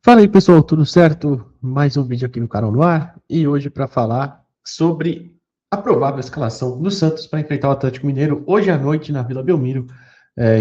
Fala aí pessoal, tudo certo? Mais um vídeo aqui no canal no ar e hoje para falar sobre a provável escalação do Santos para enfrentar o Atlético Mineiro hoje à noite na Vila Belmiro,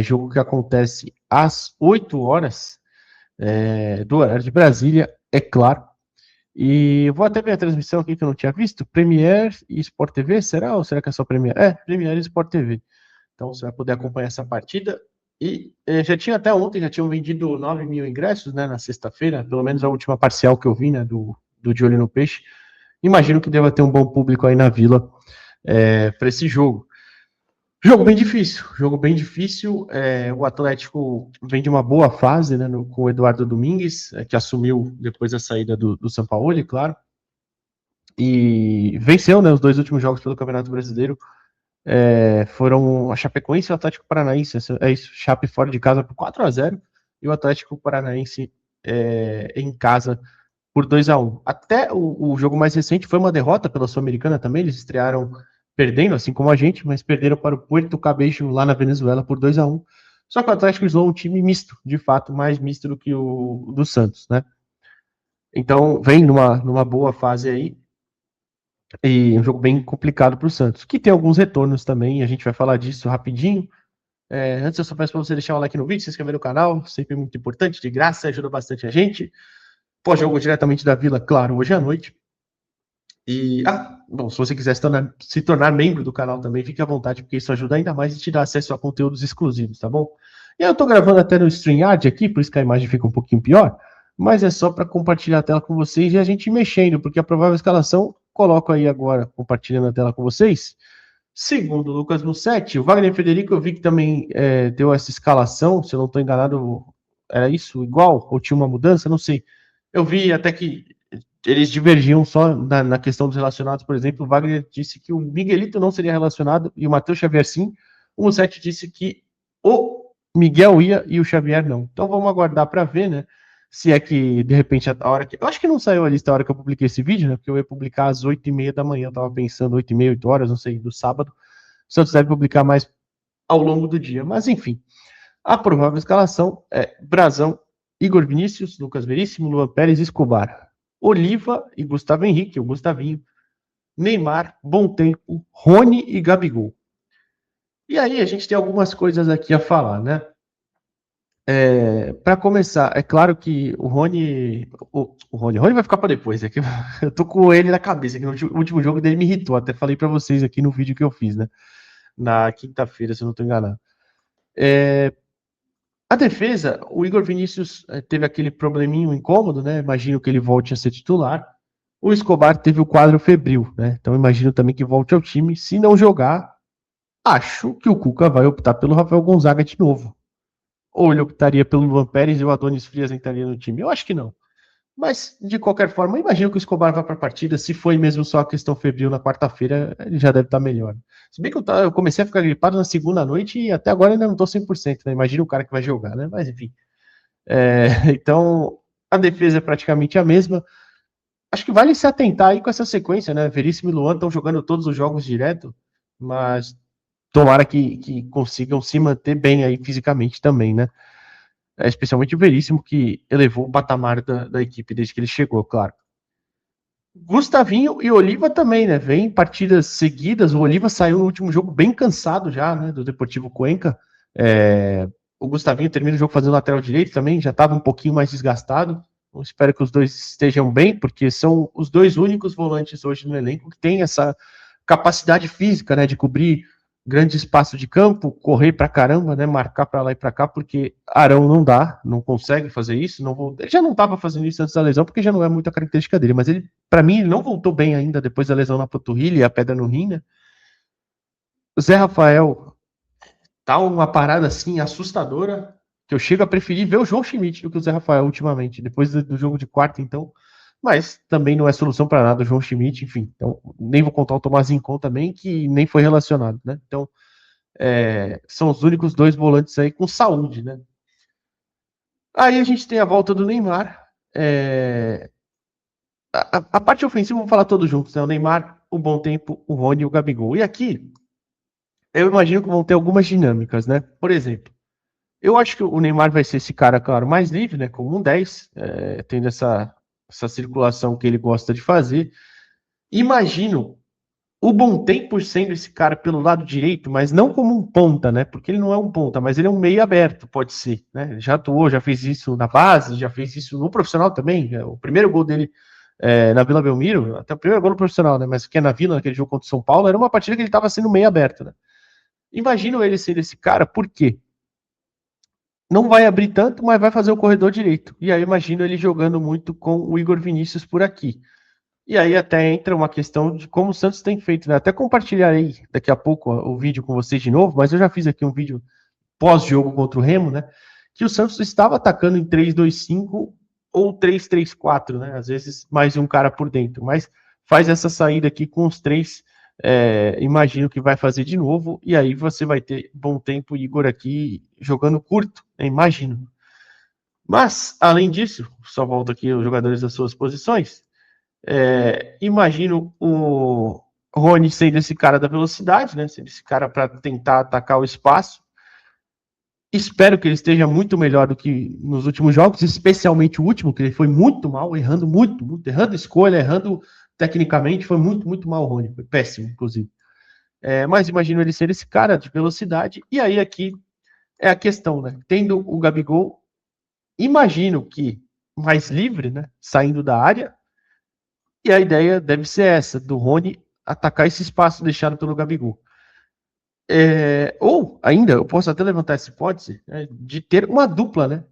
jogo que acontece às 8 horas do horário de Brasília, é claro. E eu vou até ver a transmissão aqui que eu não tinha visto, Premier e Sport TV, será? Ou será que é só Premier? Premier e Sport TV. Então você vai poder acompanhar essa partida. E já tinha até ontem, já tinham vendido 9 mil ingressos, né, na sexta-feira, pelo menos a última parcial que eu vi, né, do De Olho no Peixe. Imagino que deva ter um bom público aí na Vila para esse jogo. Jogo bem difícil, jogo bem difícil. O Atlético vem de uma boa fase, né, com o Eduardo Domingues, que assumiu depois da saída do Sampaoli, claro, e venceu, né, os dois últimos jogos pelo Campeonato Brasileiro. Foram a Chapecoense e o Atlético Paranaense. É isso, Chape fora de casa por 4-0 e o Atlético Paranaense em casa por 2-1. Até o jogo mais recente foi uma derrota pela Sul-Americana também. Eles estrearam perdendo, assim como a gente, mas perderam para o Puerto Cabello lá na Venezuela por 2-1. Só que o Atlético usou um time misto, de fato, mais misto do que o do Santos, né? Então vem numa boa fase aí. E um jogo bem complicado para o Santos, que tem alguns retornos também, e a gente vai falar disso rapidinho. Antes eu só peço para você deixar um like no vídeo, se inscrever no canal, sempre muito importante, de graça, ajuda bastante a gente. Pós-jogo diretamente da Vila, claro, hoje à noite. E, bom, se você quiser se tornar membro do canal também, fique à vontade, porque isso ajuda ainda mais e te dá acesso a conteúdos exclusivos, tá bom? E eu tô gravando até no StreamYard aqui, por isso que a imagem fica um pouquinho pior, mas é só para compartilhar a tela com vocês e a gente mexendo, porque a provável escalação, coloco aí agora, compartilhando a tela com vocês. Segundo o Lucas Mussetti, o Wagner Federico, eu vi que também deu essa escalação, se eu não estou enganado, era isso, igual, ou tinha uma mudança, não sei. Eu vi até que eles divergiam só na questão dos relacionados, por exemplo, o Wagner disse que o Miguelito não seria relacionado e o Matheus Xavier sim, o Mussetti disse que o Miguel ia e o Xavier não. Então vamos aguardar para ver, né? Se é que, de repente, a hora que. Eu acho que não saiu a lista a hora que eu publiquei esse vídeo, né? Porque eu ia publicar às 8h30 da manhã. Eu tava pensando 8h30, 8 horas, não sei, do sábado. O Santos deve publicar mais ao longo do dia. Mas, enfim, a provável escalação é Brazão, Igor Vinícius, Lucas Veríssimo, Luan Pérez, Escobar, Oliva e Gustavo Henrique, o Gustavinho, Neymar, Bom Tempo, Rony e Gabigol. E aí a gente tem algumas coisas aqui a falar, né? Para começar, é claro que o Rony vai ficar para depois. É que eu tô com ele na cabeça, que no último jogo dele me irritou. Até falei para vocês aqui no vídeo que eu fiz, né? Na quinta-feira, se eu não estou enganado. A defesa, o Igor Vinícius teve aquele probleminho incômodo, né? Imagino que ele volte a ser titular. O Escobar teve o quadro febril, né? Então imagino também que volte ao time. Se não jogar, acho que o Cuca vai optar pelo Rafael Gonzaga de novo. Ou ele optaria pelo Luan Pérez e o Adonis Frias entraria no time? Eu acho que não. Mas, de qualquer forma, imagino que o Escobar vá para a partida. Se foi mesmo só a questão febril na quarta-feira, ele já deve estar melhor. Se bem que eu comecei a ficar gripado na segunda noite e até agora ainda não estou 100%, né? Imagina o cara que vai jogar, né? Mas, enfim. Então, a defesa é praticamente a mesma. Acho que vale se atentar aí com essa sequência, né? Veríssimo e Luan estão jogando todos os jogos direto, mas tomara que consigam se manter bem aí fisicamente também, né? Especialmente o Veríssimo, que elevou o patamar da equipe desde que ele chegou, claro. Gustavinho e Oliva também, né? Vem partidas seguidas. O Oliva saiu no último jogo bem cansado já, né? Do Deportivo Cuenca. O Gustavinho termina o jogo fazendo lateral direito também, já estava um pouquinho mais desgastado. Eu espero que os dois estejam bem, porque são os dois únicos volantes hoje no elenco que têm essa capacidade física, né? De cobrir grande espaço de campo, correr pra caramba, né? Marcar pra lá e pra cá, porque Arão não dá, não consegue fazer isso. Ele já não estava fazendo isso antes da lesão, porque já não é muita característica dele, mas ele, para mim, ele não voltou bem ainda depois da lesão na panturrilha e a pedra no rim, né? O Zé Rafael tá uma parada assim assustadora, que eu chego a preferir ver o João Schmidt do que o Zé Rafael ultimamente, depois do jogo de quarta, então. Mas também não é solução para nada o João Schmidt, enfim. Então, nem vou contar o Tomás Rincon também, que nem foi relacionado, né? Então, são os únicos dois volantes aí com saúde, né? Aí a gente tem a volta do Neymar. A parte ofensiva, vamos falar todos juntos, né? O Neymar, o Bom Tempo, o Rony e o Gabigol. E aqui, eu imagino que vão ter algumas dinâmicas, né? Por exemplo, Eu acho que o Neymar vai ser esse cara, claro, mais livre, né? Como um 10, tendo essa circulação que ele gosta de fazer. Imagino o Bom Tempo sendo esse cara pelo lado direito, mas não como um ponta, né? Porque ele não é um ponta, mas ele é um meio aberto, pode ser, né? Já atuou, já fez isso na base, já fez isso no profissional também. O primeiro gol dele na Vila Belmiro, até o primeiro gol no profissional, né? Mas que é na Vila, naquele jogo contra o São Paulo, era uma partida que ele estava sendo meio aberto, né? Imagino ele ser esse cara, por quê? Não vai abrir tanto, mas vai fazer o corredor direito. E aí imagino ele jogando muito com o Igor Vinícius por aqui. E aí até entra uma questão de como o Santos tem feito, né? Até compartilharei daqui a pouco o vídeo com vocês de novo, mas eu já fiz aqui um vídeo pós-jogo contra o Remo, né? Que o Santos estava atacando em 3-2-5 ou 3-3-4, né? Às vezes mais um cara por dentro, mas faz essa saída aqui com os três. Imagino que vai fazer de novo, e aí você vai ter Bom Tempo Igor aqui jogando curto, né? Imagino. Mas, além disso, só volto aqui os jogadores das suas posições. Imagino o Rony sendo esse cara da velocidade, né? Sendo esse cara para tentar atacar o espaço. Espero que ele esteja muito melhor do que nos últimos jogos, especialmente o último, que ele foi muito mal, errando muito, errando escolha, errando tecnicamente, foi muito mal o Rony, foi péssimo, inclusive. Mas imagino ele ser esse cara de velocidade, e aí aqui é a questão, né? Tendo o Gabigol, imagino que mais livre, né? Saindo da área, e a ideia deve ser essa, do Rony atacar esse espaço deixado pelo Gabigol. Ou, ainda, eu posso até levantar essa hipótese, né, de ter uma dupla, né?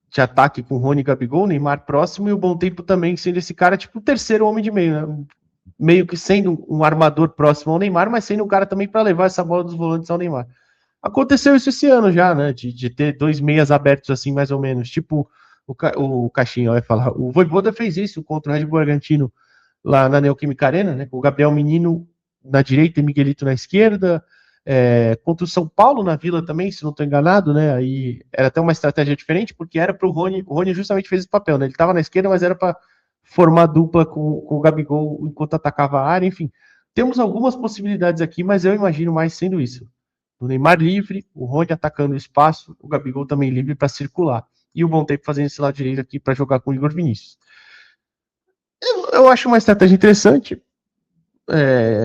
De ataque com Rony e Gabigol, Neymar próximo, e o Bom Tempo também sendo esse cara, tipo, o terceiro homem de meio, né? Meio que sendo um armador próximo ao Neymar, mas sendo um cara também para levar essa bola dos volantes ao Neymar. Aconteceu isso esse ano já, né? De ter dois meias abertos assim, mais ou menos. Tipo, o Caixinha vai falar. O Vojvoda fez isso contra o Red Bull Bragantino lá na Neoquímica Arena, né? Com o Gabriel Menino na direita e Miguelito na esquerda. Contra o São Paulo na Vila também, se não estou enganado, né? Aí era até uma estratégia diferente, porque era para o Rony. O Rony justamente fez esse papel, né? Ele estava na esquerda, mas era para formar dupla com o Gabigol enquanto atacava a área. Enfim, temos algumas possibilidades aqui, mas eu imagino mais sendo isso. O Neymar livre, o Rony atacando o espaço, o Gabigol também livre para circular. E o Bom Tempo fazendo esse lado direito aqui para jogar com o Igor Vinícius. Eu acho uma estratégia interessante,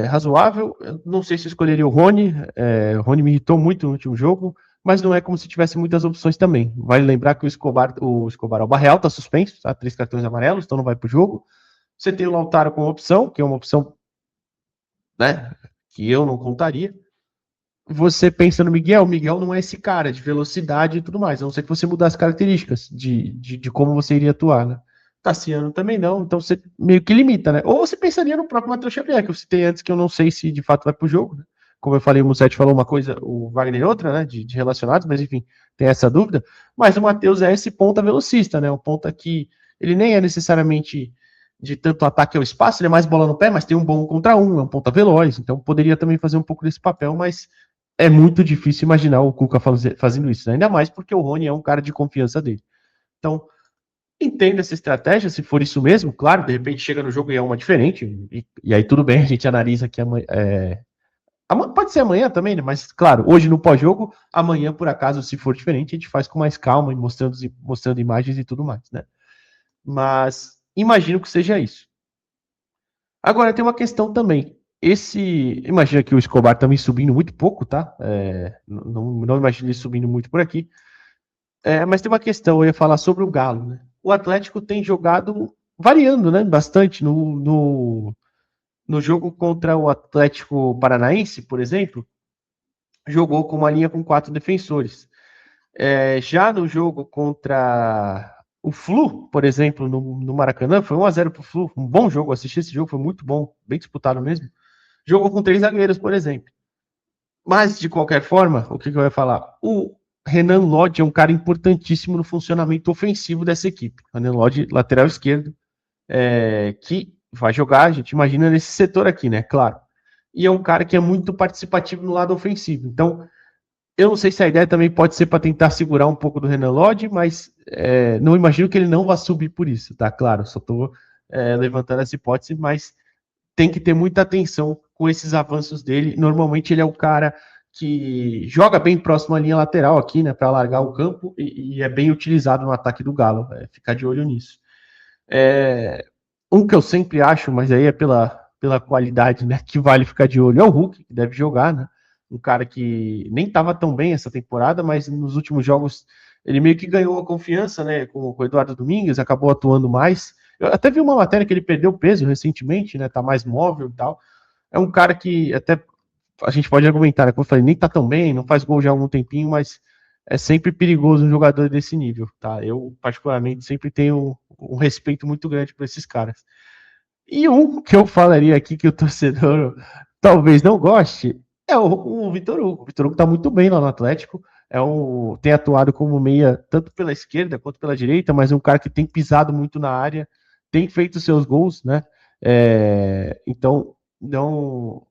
razoável. Eu não sei se eu escolheria o Rony. O Rony me irritou muito no último jogo, mas não é como se tivesse muitas opções também. Vale lembrar que o Escobar, o Barreal está suspenso, tá? 3 cartões amarelos, então não vai para o jogo. Você tem o Lautaro como opção, que é uma opção, né, que eu não contaria. Você pensa no Miguel, o Miguel não é esse cara de velocidade e tudo mais, a não ser que você mudar as características de como você iria atuar, né? Tassiano também não, então você meio que limita, né? Ou você pensaria no próprio Matheus Xavier, que eu citei antes, que eu não sei se de fato vai pro jogo, né? Como eu falei, o Mussetti falou uma coisa, o Wagner outra, né? De relacionados, mas enfim, tem essa dúvida. Mas o Matheus é esse ponta velocista, né? Um ponta que ele nem é necessariamente de tanto ataque ao espaço, ele é mais bola no pé, mas tem um bom contra um, é um ponta veloz, então poderia também fazer um pouco desse papel, mas é muito difícil imaginar o Cuca fazendo isso, né? Ainda mais porque o Rony é um cara de confiança dele. Então, entenda essa estratégia, se for isso mesmo, claro, de repente chega no jogo e é uma diferente, e aí tudo bem, a gente analisa aqui amanhã. Pode ser amanhã também, né? Mas claro, hoje no pós-jogo, amanhã, por acaso, se for diferente, a gente faz com mais calma e mostrando imagens e tudo mais, né? Mas imagino que seja isso. Agora tem uma questão também. Imagina que o Escobar também subindo muito pouco, tá? Não imagino ele subindo muito por aqui. Mas tem uma questão, eu ia falar sobre o Galo, né? O Atlético tem jogado variando, né? Bastante no jogo contra o Atlético Paranaense, por exemplo, jogou com uma linha com 4 defensores. Já no jogo contra o Flu, por exemplo, no Maracanã, foi 1-0 pro Flu, um bom jogo, assisti esse jogo, foi muito bom, bem disputado mesmo. Jogou com 3 zagueiros, por exemplo. Mas, de qualquer forma, o que eu ia falar? O Renan Lodge é um cara importantíssimo no funcionamento ofensivo dessa equipe. Renan Lodge, lateral esquerdo, que vai jogar, a gente imagina, nesse setor aqui, né? Claro. E é um cara que é muito participativo no lado ofensivo. Então, eu não sei se a ideia também pode ser para tentar segurar um pouco do Renan Lodge, mas não imagino que ele não vá subir por isso, tá? Claro, só estou levantando essa hipótese, mas tem que ter muita atenção com esses avanços dele. Normalmente ele é o cara que joga bem próximo à linha lateral aqui, né, para alargar o campo e é bem utilizado no ataque do Galo. Ficar de olho nisso. Um que eu sempre acho, mas aí é pela qualidade, né, que vale ficar de olho, é o Hulk, que deve jogar, né? Um cara que nem estava tão bem essa temporada, mas nos últimos jogos ele meio que ganhou a confiança, né, com o Eduardo Domingues, acabou atuando mais. Eu até vi uma matéria que ele perdeu peso recentemente, né, tá mais móvel e tal. É um cara que até a gente pode argumentar, né, como eu falei, nem tá tão bem, não faz gol já há algum tempinho, mas é sempre perigoso um jogador desse nível, tá? Eu, particularmente, sempre tenho um respeito muito grande por esses caras. E um que eu falaria aqui que o torcedor talvez não goste é o Vitor Hugo. O Vitor Hugo tá muito bem lá no Atlético. Tem atuado como meia tanto pela esquerda quanto pela direita, mas é um cara que tem pisado muito na área, tem feito seus gols, né? Então, não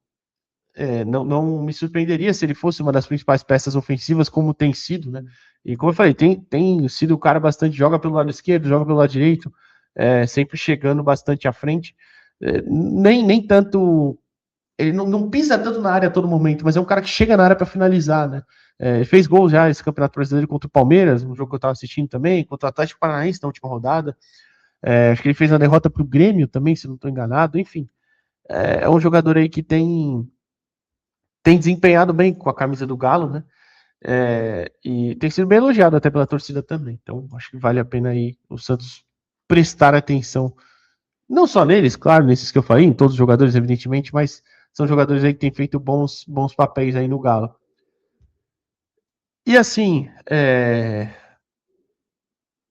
me surpreenderia se ele fosse uma das principais peças ofensivas, como tem sido, né? E como eu falei, tem sido o cara bastante, joga pelo lado esquerdo, joga pelo lado direito, sempre chegando bastante à frente. Nem tanto. Ele não pisa tanto na área a todo momento, mas é um cara que chega na área para finalizar, né? Ele fez gol já esse Campeonato Brasileiro contra o Palmeiras, um jogo que eu estava assistindo também, contra o Atlético Paranaense na última rodada. Acho que ele fez a derrota para o Grêmio também, se não estou enganado. Enfim, é um jogador aí que tem desempenhado bem com a camisa do Galo, né? E tem sido bem elogiado até pela torcida também. Então, acho que vale a pena aí o Santos prestar atenção, não só neles, claro, nesses que eu falei, em todos os jogadores, evidentemente, mas são jogadores aí que têm feito bons papéis aí no Galo. E assim,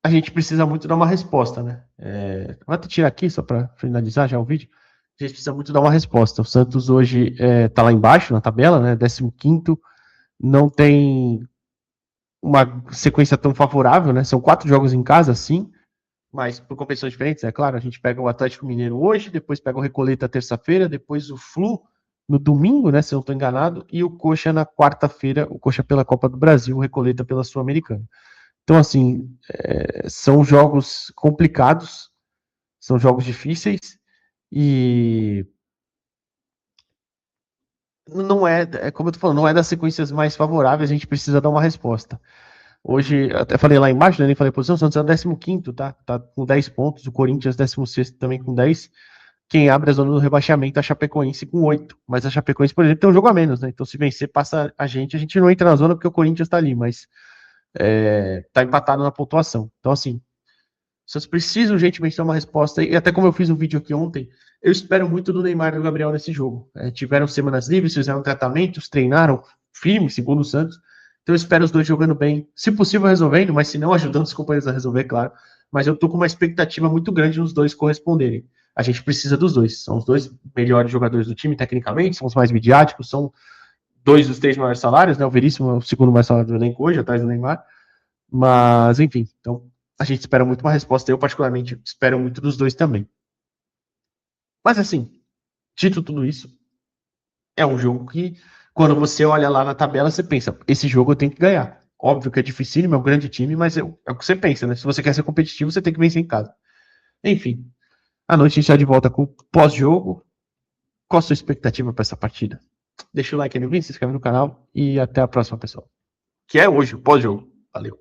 a gente precisa muito dar uma resposta, né? Vou até tirar aqui só para finalizar já o vídeo. A gente precisa muito dar uma resposta. O Santos hoje tá lá embaixo na tabela, né? 15º, não tem uma sequência tão favorável, né? São 4 jogos em casa, sim, mas por competições diferentes, é claro. A gente pega o Atlético Mineiro hoje, depois pega o Recoleta terça-feira, depois o Flu no domingo, né? Se eu não estou enganado, e o Coxa na quarta-feira, o Coxa pela Copa do Brasil, o Recoleta pela Sul-Americana. Então, assim, são jogos complicados, são jogos difíceis e não como eu tô falando, não é das sequências mais favoráveis, a gente precisa dar uma resposta. Hoje, até falei lá embaixo, né, nem falei posição, o Santos é o 15º, tá? Tá com 10 pontos, o Corinthians 16º também com 10. Quem abre a zona do rebaixamento é a Chapecoense com 8. Mas a Chapecoense, por exemplo, tem um jogo a menos, né? Então se vencer, passa a gente não entra na zona porque o Corinthians tá ali, mas tá empatado na pontuação. Então assim, vocês precisam urgentemente dar uma resposta, e até como eu fiz um vídeo aqui ontem, eu espero muito do Neymar e do Gabriel nesse jogo. Tiveram semanas livres, fizeram tratamentos, treinaram firme, segundo o Santos. Então eu espero os dois jogando bem, se possível resolvendo, mas se não, ajudando os companheiros a resolver, claro. Mas eu tô com uma expectativa muito grande nos dois corresponderem. A gente precisa dos dois. São os dois melhores jogadores do time, tecnicamente, são os mais midiáticos, são 2 dos 3 maiores salários, né? O Veríssimo é o segundo mais salário do elenco hoje, atrás do Neymar. Mas, enfim, então a gente espera muito uma resposta. Eu, particularmente, espero muito dos dois também. Mas, assim, dito tudo isso, é um jogo que, quando você olha lá na tabela, você pensa, esse jogo eu tenho que ganhar. Óbvio que é dificílimo, é um grande time, mas é o que você pensa, né? Se você quer ser competitivo, você tem que vencer em casa. Enfim, à noite a gente está de volta com o pós-jogo. Qual a sua expectativa para essa partida? Deixa o like aí no vídeo, se inscreve no canal e até a próxima, pessoal. Que é hoje, o pós-jogo. Valeu.